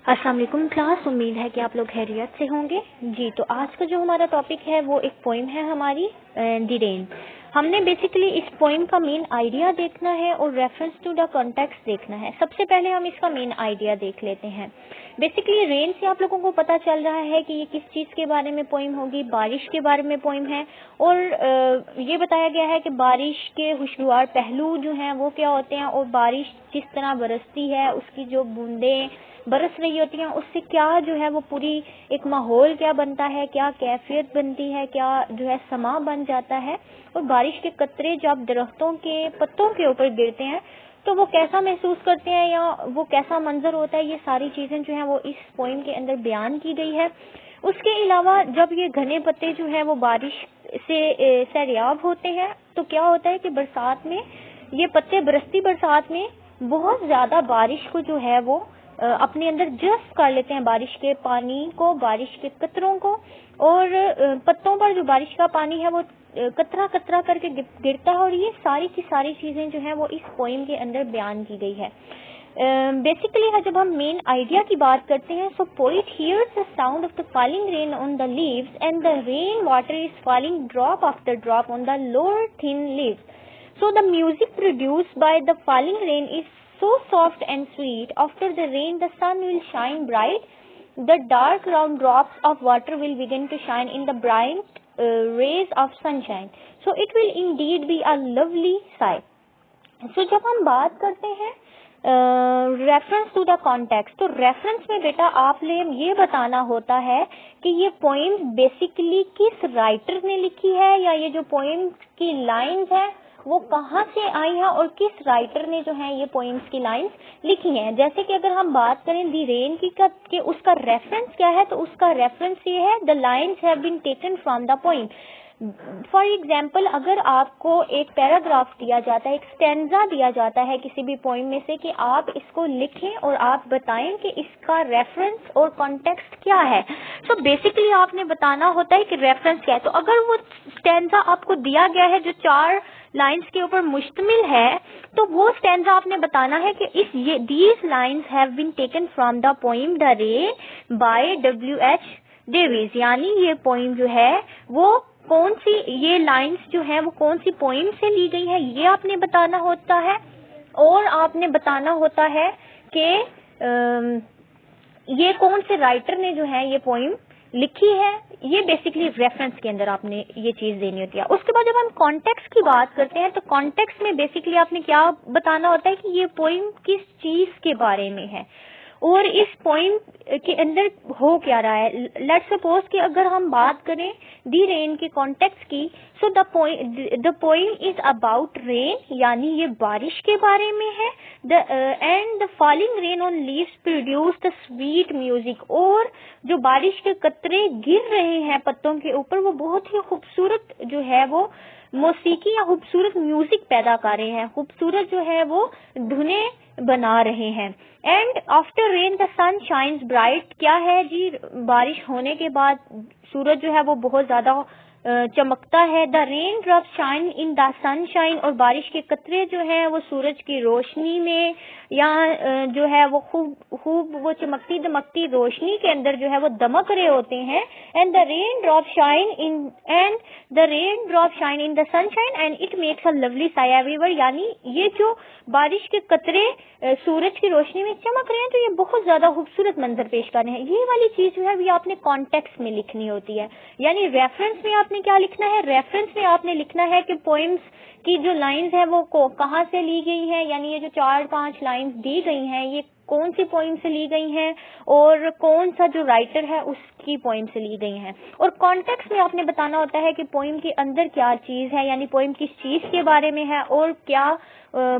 السلام علیکم کلاس، امید ہے کہ آپ لوگ خیریت سے ہوں گے. جی تو آج کا جو ہمارا ٹاپک ہے وہ ایک پوئم ہے ہماری دی رین. ہم نے بیسیکلی اس پوئم کا مین آئیڈیا دیکھنا ہے اور ریفرنس ٹو دا کانٹیکسٹ دیکھنا ہے. سب سے پہلے ہم اس کا مین آئیڈیا دیکھ لیتے ہیں. بیسیکلی رین سے آپ لوگوں کو پتہ چل رہا ہے کہ یہ کس چیز کے بارے میں پوئم ہوگی. بارش کے بارے میں پوئم ہے اور یہ بتایا گیا ہے کہ بارش کے خوشگوار پہلو جو ہیں وہ کیا ہوتے ہیں اور بارش کس طرح برستی ہے، اس کی جو بوندیں برس رہی ہوتی ہیں اس سے کیا جو ہے وہ پوری ایک ماحول کیا بنتا ہے، کیا کیفیت بنتی ہے، کیا جو ہے سما بن جاتا ہے. اور بارش کے قطرے جب درختوں کے پتوں کے اوپر گرتے ہیں تو وہ کیسا محسوس کرتے ہیں یا وہ کیسا منظر ہوتا ہے، یہ ساری چیزیں جو ہیں وہ اس پوئم کے اندر بیان کی گئی ہے. اس کے علاوہ جب یہ گھنے پتے جو ہیں وہ بارش سے سیراب ہوتے ہیں تو کیا ہوتا ہے کہ برسات میں یہ پتے برستی برسات میں بہت زیادہ بارش کو جو ہے وہ اپنے اندر جذب کر لیتے ہیں، بارش کے پانی کو، بارش کے قطروں کو، اور پتوں پر جو بارش کا پانی ہے وہ قطرہ قطرہ کر کے گرتا ہے. اور یہ ساری کی ساری چیزیں جو ہیں وہ اس پوئم کے اندر بیان کی گئی ہے. بیسیکلی جب ہم مین آئیڈیا کی بات کرتے ہیں، so poet hears the sound of the falling rain on the leaves and the rain water is falling drop after drop on the lower thin leaves. So the music produced by the falling rain is so soft and sweet. After the rain, the sun will shine bright. The dark round drops of water will begin to shine in the bright rays of sunshine. So it will indeed be a lovely sight. So جب ہم بات کرتے ہیں reference to the context, تو reference میں بیٹا آپ نے یہ بتانا ہوتا ہے کہ یہ پوئم بیسیکلی کس رائٹر نے لکھی ہے، یا یہ جو پوئم کی لائنز ہیں وہ کہاں سے آئی ہیں اور کس رائٹر نے جو ہے یہ پوئمس کی لائنز لکھی ہیں. جیسے کہ اگر ہم بات کریں دی رین کی کہ اس کا ریفرنس کیا ہے، تو اس کا ریفرنس یہ ہے دا lines have been taken from the poem. For example اگر آپ کو ایک پیراگراف دیا جاتا ہے، ایک اسٹینزا دیا جاتا ہے کسی بھی پوئم میں سے کہ آپ اس کو لکھیں اور آپ بتائیں کہ اس کا ریفرنس اور کانٹیکسٹ کیا ہے، تو بیسیکلی آپ نے بتانا ہوتا ہے کہ ریفرنس کیا ہے. تو اگر وہ اسٹینزا آپ کو دیا گیا ہے جو 4 لائنز کے اوپر مشتمل ہے، تو وہ اسٹینزا آپ نے بتانا ہے کہ these lines have been taken from the poem the rain by W.H. Davies. یعنی یہ پوئم جو ہے وہ کون سی، یہ لائنز جو ہیں وہ کون سی پوئم سے لی گئی ہے، یہ آپ نے بتانا ہوتا ہے. اور آپ نے بتانا ہوتا ہے کہ یہ کون سے رائٹر نے جو ہے یہ پوئم لکھی ہے. یہ بیسیکلی ریفرنس کے اندر آپ نے یہ چیز دینی ہوتی ہے. اس کے بعد جب ہم کانٹیکسٹ کی بات کرتے ہیں تو کانٹیکسٹ میں بیسیکلی آپ نے کیا بتانا ہوتا ہے کہ یہ پوئم کس چیز کے بارے میں ہے اور اس پوئم کے اندر ہو کیا رہا ہے. لیٹس سپوز کہ اگر ہم بات کریں دی رین کے کانٹیکسٹ کی، سو دا پوئم از اباؤٹ رین، یعنی یہ بارش کے بارے میں ہے. And the falling rain on leaves produce the sweet music, اور جو بارش کے قطرے گر رہے ہیں پتوں کے اوپر وہ بہت ہی خوبصورت جو ہے وہ موسیقی یا خوبصورت میوزک پیدا کر رہے ہیں، خوبصورت جو ہے وہ دھنیں بنا رہے ہیں. And after rain the sun shines bright, کیا ہے جی بارش ہونے کے بعد سورج جو ہے وہ بہت زیادہ چمکتا ہے. دا rain drop shine in the sun shine, اور بارش کے قطرے جو ہیں وہ سورج کی روشنی میں یا جو ہے وہ خوب وہ چمکتی دمکتی روشنی کے اندر جو ہے وہ دمک رہے ہوتے ہیں. And the rain drop shine in the sun shine and it makes a lovely sight everywhere. یعنی یہ جو بارش کے قطرے سورج کی روشنی میں چمک رہے ہیں تو یہ بہت زیادہ خوبصورت منظر پیش کر رہے ہیں. یہ والی چیز جو ہے یہ آپ نے کانٹیکسٹ میں لکھنی ہوتی ہے. یعنی ریفرنس میں آپ نے کیا لکھنا ہے، ریفرنس میں آپ نے لکھنا ہے کہ پوئمس کی جو لائنز ہیں وہ کہاں سے لی گئی ہیں، یعنی یہ جو 4-5 لائنز دی گئی ہیں یہ کون سی پوئم سے لی گئی ہیں اور کون سا جو رائٹر ہے اس کی پوئم سے لی گئی ہیں. اور کانٹیکسٹ میں آپ نے بتانا ہوتا ہے کہ پوئم کے اندر کیا چیز ہے، یعنی پوئم کس چیز کے بارے میں ہے اور کیا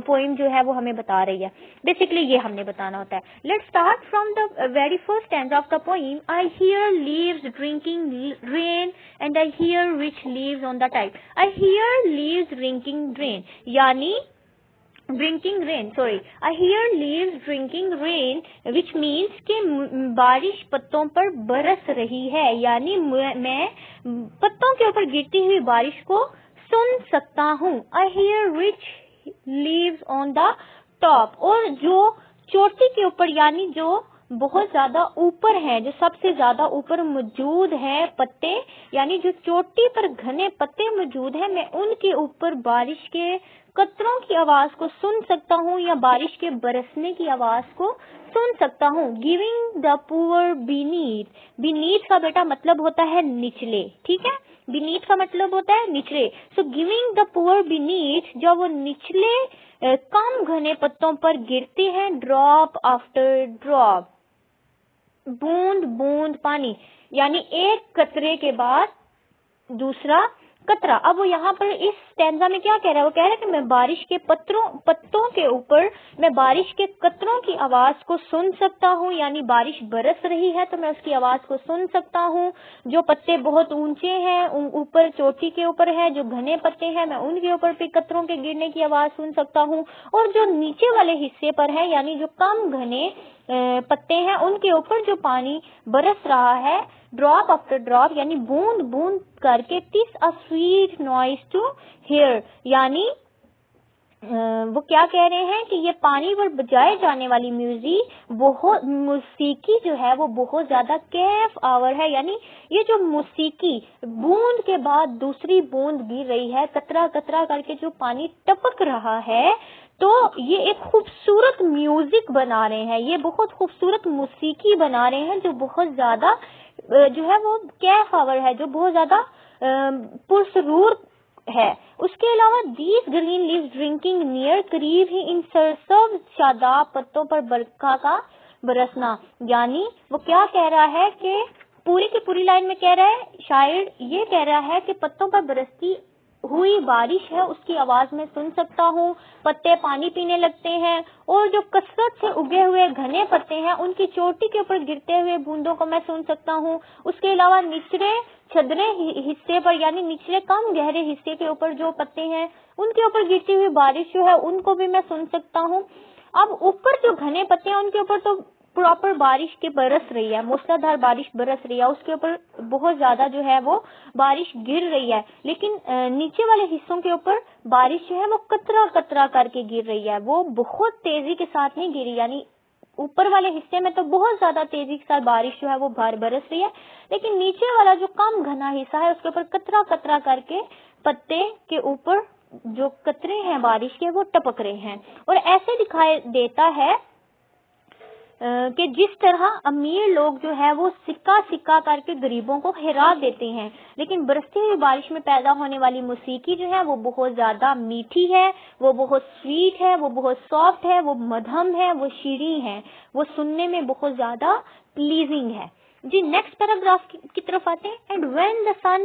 پوئم جو ہے وہ ہمیں بتا رہی ہے. بیسیکلی یہ ہم نے بتانا ہوتا ہے. Let's start from the very first stanza of the poem. I hear leaves drinking rain and I hear rich leaves on the top. I hear leaves drinking rain, یعنی drinking rain I hear leaves drinking rain which means کہ بارش پتوں پر برس رہی ہے، یعنی میں پتوں کے اوپر گرتی ہوئی بارش کو سن سکتا ہوں. I hear which leaves on the top، اور جو چوٹی کے اوپر یعنی جو بہت زیادہ اوپر ہیں، جو سب سے زیادہ اوپر موجود ہیں پتے، یعنی جو چوٹی پر گھنے پتے موجود ہیں، میں ان کے اوپر بارش کے قطروں کی آواز کو سن سکتا ہوں یا بارش کے برسنے کی آواز کو سن سکتا ہوں. گیونگ دا پور بینیتھ، بینیتھ کا بیٹا مطلب ہوتا ہے نچلے، ٹھیک ہے، بینیتھ کا مطلب ہوتا ہے نچلے. سو گیونگ دا پور بینیتھ، جب وہ نچلے کم گھنے پتوں پر گرتے ہیں، ڈراپ آفٹر ڈراپ، بوند بوند پانی، یعنی ایک قطرے کے بعد دوسرا قطرہ. اب وہ یہاں پر اس اسٹینزا میں کیا کہہ رہا ہے؟ وہ کہہ رہا ہے کہ میں بارش کے پتوں کے اوپر میں بارش کے قطروں کی آواز کو سن سکتا ہوں، یعنی بارش برس رہی ہے تو میں اس کی آواز کو سن سکتا ہوں. جو پتے بہت اونچے ہیں، اوپر چوٹی کے اوپر ہے، جو گھنے پتے ہیں، میں ان کے اوپر بھی قطروں کے گرنے کی آواز سن سکتا ہوں. اور جو نیچے والے حصے پر ہے، یعنی جو کم گھنے پتے ہیں، ان کے اوپر جو پانی برس رہا ہے، ڈراپ آفٹر ڈراپ، یعنی بوند بوند کر کے، it's a sweet noise to hear, یعنی وہ کیا کہہ رہے ہیں کہ یہ پانی پر بجائے جانے والی موسیقی جو ہے وہ بہت زیادہ کیف آور ہے. یعنی یہ جو موسیقی بوند کے بعد دوسری بوند گر رہی ہے، قطرہ قطرہ کر کے جو پانی ٹپک رہا ہے، تو یہ ایک خوبصورت میوزک بنا رہے ہیں، یہ بہت خوبصورت موسیقی بنا رہے ہیں، جو بہت زیادہ جو ہے وہ کیف آور ہے، جو بہت زیادہ پرسرور ہے. اس کے علاوہ these green leaves drinking near, قریب ہی ان سرسبز شاداب پتوں پر برکھا کا برسنا. یعنی وہ کیا کہہ رہا ہے کہ پوری کی پوری لائن میں کہہ رہا ہے، شاعر یہ کہہ رہا ہے کہ پتوں پر برستی ہوئی بارش ہے، اس کی آواز میں سن سکتا ہوں، پتے پانی پینے لگتے ہیں، اور جو کثرت سے اگے ہوئے گھنے پتے ہیں ان کی چوٹی کے اوپر گرتے ہوئے بوندوں کو میں سن سکتا ہوں. اس کے علاوہ نچلے چھدرے حصے پر، یعنی نچلے کم گہرے حصے کے اوپر جو پتے ہیں ان کے اوپر گرتی ہوئی بارش جو ہے ان کو بھی میں سن سکتا ہوں. اب اوپر جو گھنے پتے ہیں ان کے اوپر تو پراپر بارش کے برس رہی ہے، موسلادھار بارش برس رہی ہے، اس کے اوپر بہت زیادہ جو ہے وہ بارش گر رہی ہے، لیکن نیچے والے حصوں کے اوپر بارش جو ہے وہ قطرہ قطرہ کر کے گر رہی ہے، وہ بہت تیزی کے ساتھ نہیں گری. یعنی اوپر والے حصے میں تو بہت زیادہ تیزی کے ساتھ بارش جو ہے وہ برس رہی ہے، لیکن نیچے والا جو کم گھنا حصہ ہے اس کے اوپر قطرہ قطرہ کر کے پتے کے اوپر جو قطرے ہیں بارش کے وہ ٹپک رہے ہیں. اور ایسے دکھائی دیتا ہے کہ جس طرح امیر لوگ جو ہے وہ سکہ سکہ کر کے غریبوں کو ہرا دیتے ہیں، لیکن برستی ہوئی بارش میں پیدا ہونے والی موسیقی جو ہے وہ بہت زیادہ میٹھی ہے، وہ بہت سویٹ ہے، وہ بہت سافٹ ہے، وہ مدھم ہے، وہ شیریں ہے، وہ سننے میں بہت زیادہ پلیزنگ ہے. جی نیکسٹ پیراگراف کی طرف آتے ہیں. And when the sun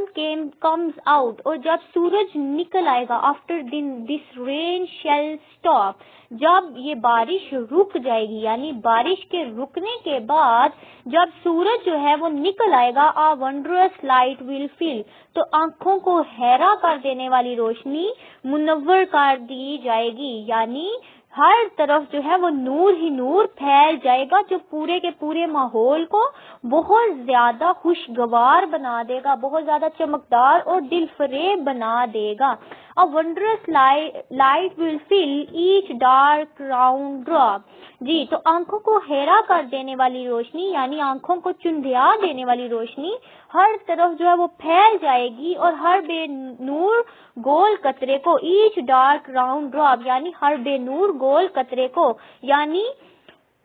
comes out, اور جب سورج نکل آئے گا، after this rain shall stop, جب یہ بارش رک جائے گی، یعنی بارش کے رکنے کے بعد جب سورج جو ہے وہ نکل آئے گا، آ ونڈرس لائٹ ول فل، تو آنکھوں کو حیران کر دینے والی روشنی منور کر دی جائے گی، یعنی ہر طرف جو ہے وہ نور ہی نور پھیل جائے گا، جو پورے کے پورے ماحول کو بہت زیادہ خوشگوار بنا دے گا، بہت زیادہ چمکدار اور دل فریب بنا دے گا. A wondrous light will fill each dark round drop. جی تو آنکھوں کو حیران کر دینے والی روشنی، یعنی آنکھوں کو چندھیا دینے والی روشنی ہر طرف جو ہے وہ پھیل جائے گی، اور ہر بے نور گول قطرے کو، ایچ ڈارک راؤنڈ ڈراپ، یعنی ہر بے نور گول قطرے کو، یعنی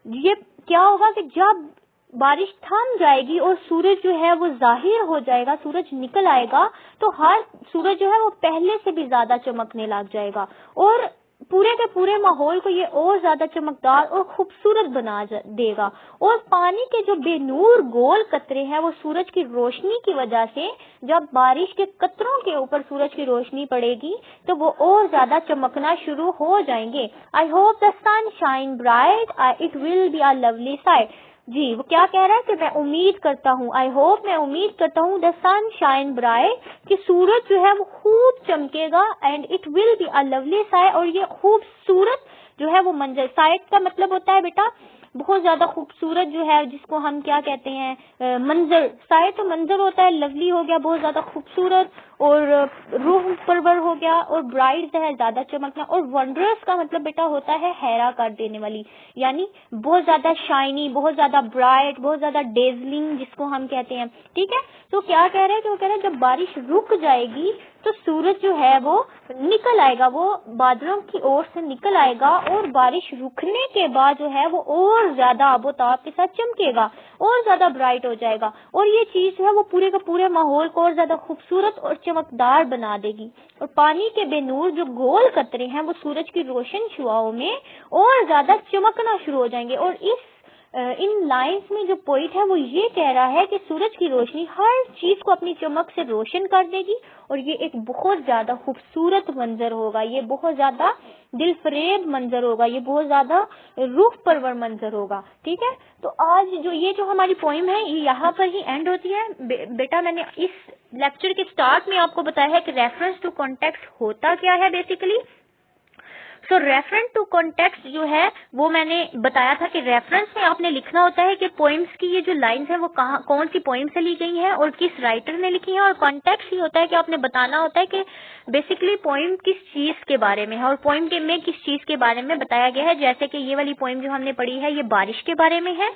یہ کیا ہوگا کہ جب بارش تھم جائے گی اور سورج جو ہے وہ ظاہر ہو جائے گا، سورج نکل آئے گا، تو ہر سورج جو ہے وہ پہلے سے بھی زیادہ چمکنے لگ جائے گا، اور پورے کے پورے ماحول کو یہ اور زیادہ چمکدار اور خوبصورت بنا دے گا. اور پانی کے جو بے نور گول قطرے ہیں وہ سورج کی روشنی کی وجہ سے جب بارش کے قطروں کے اوپر سورج کی روشنی پڑے گی تو وہ اور زیادہ چمکنا شروع ہو جائیں گے. I hope the sun shine bright, it will be a lovely sight. جی وہ کیا کہہ رہا ہے کہ میں امید کرتا ہوں، آئی ہوپ میں امید کرتا ہوں، دا سن شائن برائٹ، کہ سورج جو ہے وہ خوب چمکے گا، and it will be a lovely sight, اور یہ خوبصورت جو ہے وہ منظر. سائٹ کا مطلب ہوتا ہے بیٹا بہت زیادہ خوبصورت جو ہے، جس کو ہم کیا کہتے ہیں منظر. سائٹ تو منظر ہوتا ہے، لولی ہو گیا بہت زیادہ خوبصورت، اور روح پرور ہو گیا، اور برائٹ ہے زیادہ چمکنا، اور ونڈرس کا مطلب بیٹا ہوتا ہے حیران کر دینے والی، یعنی بہت زیادہ شائنی، بہت زیادہ برائٹ، بہت زیادہ ڈیزلنگ جس کو ہم کہتے ہیں. ٹھیک ہے، تو کیا کہہ رہے ہیں کہ وہ کہہ رہے ہیں جب بارش رک جائے گی تو سورج جو ہے وہ نکل آئے گا، وہ بادلوں کی اور سے نکل آئے گا، اور بارش رکنے کے بعد جو ہے وہ اور زیادہ آب و تاب کے ساتھ چمکے گا، اور زیادہ برائٹ ہو جائے گا، اور یہ چیز جو ہے وہ پورے کا پورے ماحول کو اور زیادہ خوبصورت اور چمکدار بنا دے گی. اور پانی کے بے نور جو گول قطرے ہیں وہ سورج کی روشن شعاؤں میں اور زیادہ چمکنا شروع ہو جائیں گے. اور ان لائنز میں جو پوئٹ ہے وہ یہ کہہ رہا ہے کہ سورج کی روشنی ہر چیز کو اپنی چمک سے روشن کر دے گی، اور یہ ایک بہت زیادہ خوبصورت منظر ہوگا، یہ بہت زیادہ دل فریب منظر ہوگا، یہ بہت زیادہ روح پرور منظر ہوگا. ٹھیک ہے، تو آج جو ہماری پوئم ہے یہ یہاں پر ہی اینڈ ہوتی ہے. بیٹا میں نے اس لیکچر کے سٹارٹ میں آپ کو بتایا ہے کہ ریفرنس ٹو کانٹیکسٹ ہوتا کیا ہے basically. So reference to context جو ہے وہ میں نے بتایا تھا کہ ریفرنس میں آپ نے لکھنا ہوتا ہے کہ پوئمس کی یہ جو لائنز ہیں وہ کون سی پوئم سے لی گئی ہیں اور کس رائٹر نے لکھی ہیں. اور کانٹیکسٹ یہ ہوتا ہے کہ آپ نے بتانا ہوتا ہے کہ بیسیکلی پوئم کس چیز کے بارے میں ہے اور پوئم میں کس چیز کے بارے میں بتایا گیا ہے. جیسے کہ یہ والی پوئم جو ہم نے پڑھی ہے یہ بارش کے بارے میں ہے،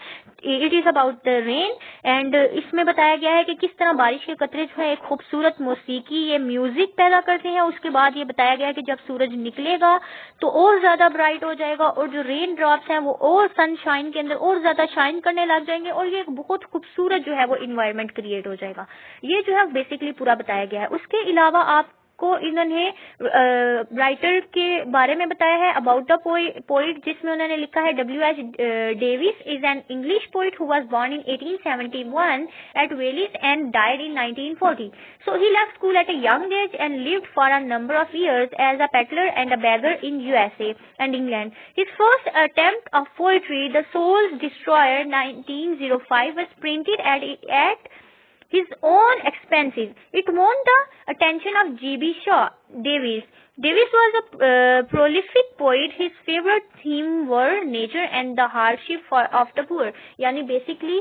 it is about the rain, and اس میں بتایا گیا ہے کہ کس طرح بارش کے قطرے جو ہے ایک خوبصورت موسیقی، یہ میوزک پیدا کرتے ہیں. اس کے بعد یہ بتایا گیا ہے کہ جب سورج نکلے گا تو اور زیادہ برائٹ ہو جائے گا، اور جو رین ڈراپس ہیں وہ اور سن شائن کے اندر اور زیادہ شائن کرنے لگ جائیں گے، اور یہ ایک بہت خوبصورت جو ہے وہ انوائرمنٹ کریٹ ہو جائے گا. یہ جو ہے بیسیکلی پورا بتایا گیا ہے. اس کے علاوہ آپ کو انہوں نے رائٹر کے بارے میں بتایا ہے اباؤٹ دا پوئٹ، جس میں انہوں نے لکھا ہے W.H. Davies is an English poet who was born in 1871 at Wales and died in 1940. So he left school at a young age and lived for a number of years as a peddler and a beggar in USA and England. His first attempt of poetry, The Soul's Destroyer, 1905, was printed at his own expenses. It won the attention of G.B. Shaw. Davies was a prolific poet. His favorite theme were nature and the hardship of the poor. یعنی basically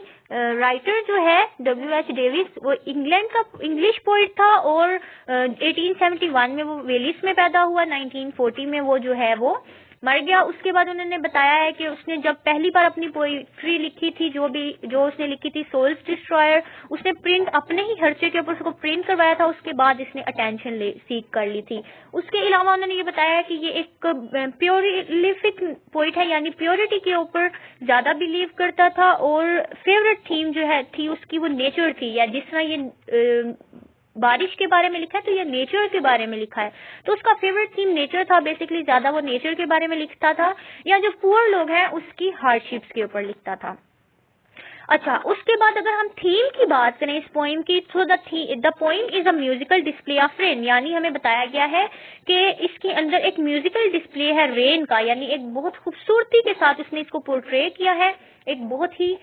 writer جو ہے W.H. Devious وہ England کا English poet تھا، اور 1871 میں وہ wheels میں پیدا ہوا، 1940 میں وہ جو ہے وہ مر گیا. اس کے بعد انہوں نے بتایا ہے کہ اس نے جب پہلی بار اپنی پوئٹری لکھی تھی، جو اس نے لکھی تھی سولز ڈسٹرائر، اس نے پرنٹ اپنے ہی خرچے کے اوپر اس کو پرنٹ کروایا تھا. اس کے بعد اس نے اٹینشن سیکھ کر لی تھی. اس کے علاوہ انہوں نے یہ بتایا ہے کہ یہ ایک پیوریفک پوئٹ ہے، یعنی پیورٹی کے اوپر زیادہ بلیو کرتا تھا، اور فیوریٹ تھیم جو ہے تھی اس کی وہ نیچر تھی. یا جس طرح یہ بارش کے بارے میں لکھا ہے تو یہ نیچر کے بارے میں لکھا ہے، تو اس کا فیوریٹ تھیم نیچر تھا. بیسیکلی زیادہ وہ نیچر کے بارے میں لکھتا تھا، یا جو پور لوگ ہیں اس کی ہارڈشپس کے اوپر لکھتا تھا. اچھا، اس کے بعد اگر ہم تھیم کی بات کریں اس پوئم کی، تو the poem is a musical display of rain, یعنی ہمیں بتایا گیا ہے کہ اس کے اندر ایک میوزیکل ڈسپلے ہے رین کا، یعنی ایک بہت خوبصورتی کے ساتھ اس نے اس کو پورٹری کیا ہے، ایک بہت ہی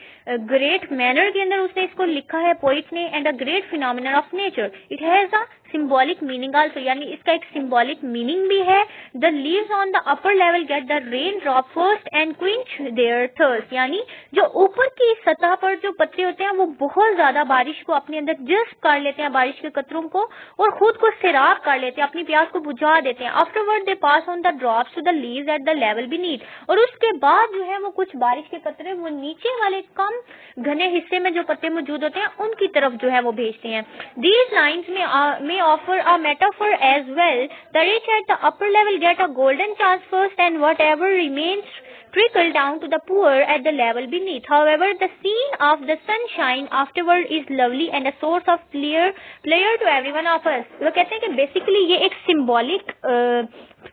گریٹ مینر کے اندر اس نے اس کو لکھا ہے پوئٹ نے. And a great phenomena of nature, it has a symbolic meaning also، یعنی اس کا ایک symbolic meaning بھی ہے. the leaves on the upper level get the rain drop first and quench their thirst، یعنی جو اوپر کی سطح پر جو پتے ہوتے ہیں وہ بہت زیادہ بارش کو اپنے اندر جذب کر لیتے ہیں، بارش کے قطروں کو، اور خود کو سیراب کر لیتے ہیں، اپنی پیاس کو بجھا دیتے ہیں. afterward they pass on the drops to the leaves at the level beneath، اور اس کے بعد جو ہے وہ کچھ بارش کے قطرے وہ نیچے والے کم گھنے حصے میں جو پتے موجود ہوتے ہیں ان کی طرف جو ہے وہ بھیجتے ہیں. these lines may offer a metaphor as well. The rich at the upper level get a golden chance first, and whatever remains trickle down to the poor at the level beneath. However, the scene of the sunshine afterward is lovely and a source of pleasure to every one of us. وہ کہتے ہیں کہ basically یہ ایک symbolic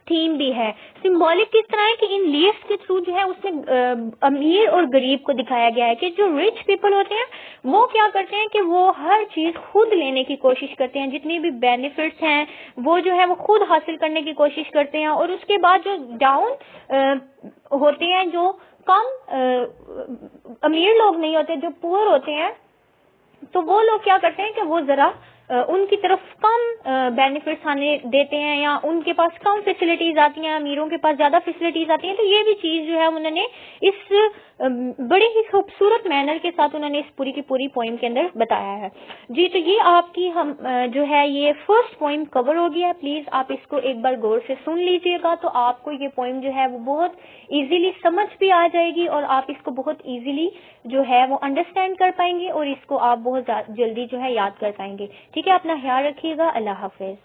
theme بھی ہے. Symbolic کس طرح ہے کہ ان لیفس کے تھرو جو ہے اس میں امیر اور غریب کو دکھایا گیا ہے کہ جو رچ پیپل ہوتے ہیں وہ کیا کرتے ہیں کہ وہ ہر چیز خود لینے کی کوشش کرتے ہیں، جتنی بھی بینیفٹس ہیں وہ جو ہے وہ خود حاصل کرنے کی کوشش کرتے ہیں. اور اس کے بعد جو ڈاؤن ہوتے ہیں، جو کم امیر لوگ نہیں ہوتے، جو پور ہوتے ہیں، تو وہ لوگ کیا کرتے ہیں کہ وہ ذرا ان کی طرف کم بینیفٹس آنے دیتے ہیں یا ان کے پاس کم فیسلٹیز آتی ہیں، امیروں کے پاس زیادہ فیسلٹیز آتی ہیں. تو یہ بھی چیز جو ہے انہوں نے اس بڑے ہی خوبصورت مینر کے ساتھ انہوں نے اس پوری کی پوری پوئم کے اندر بتایا ہے. جی تو یہ آپ کی ہم جو ہے یہ فرسٹ پوئم کور ہو گیا ہے. پلیز آپ اس کو ایک بار غور سے سن لیجئے گا تو آپ کو یہ پوئم جو ہے وہ بہت ایزیلی سمجھ بھی آ جائے گی اور آپ اس کو بہت ایزیلی جو ہے وہ انڈرسٹینڈ کر پائیں گے اور اس کو آپ بہت جلدی جو ہے یاد کر پائیں گے. ٹھیک ہے، اپنا خیال رکھیے گا. اللہ حافظ.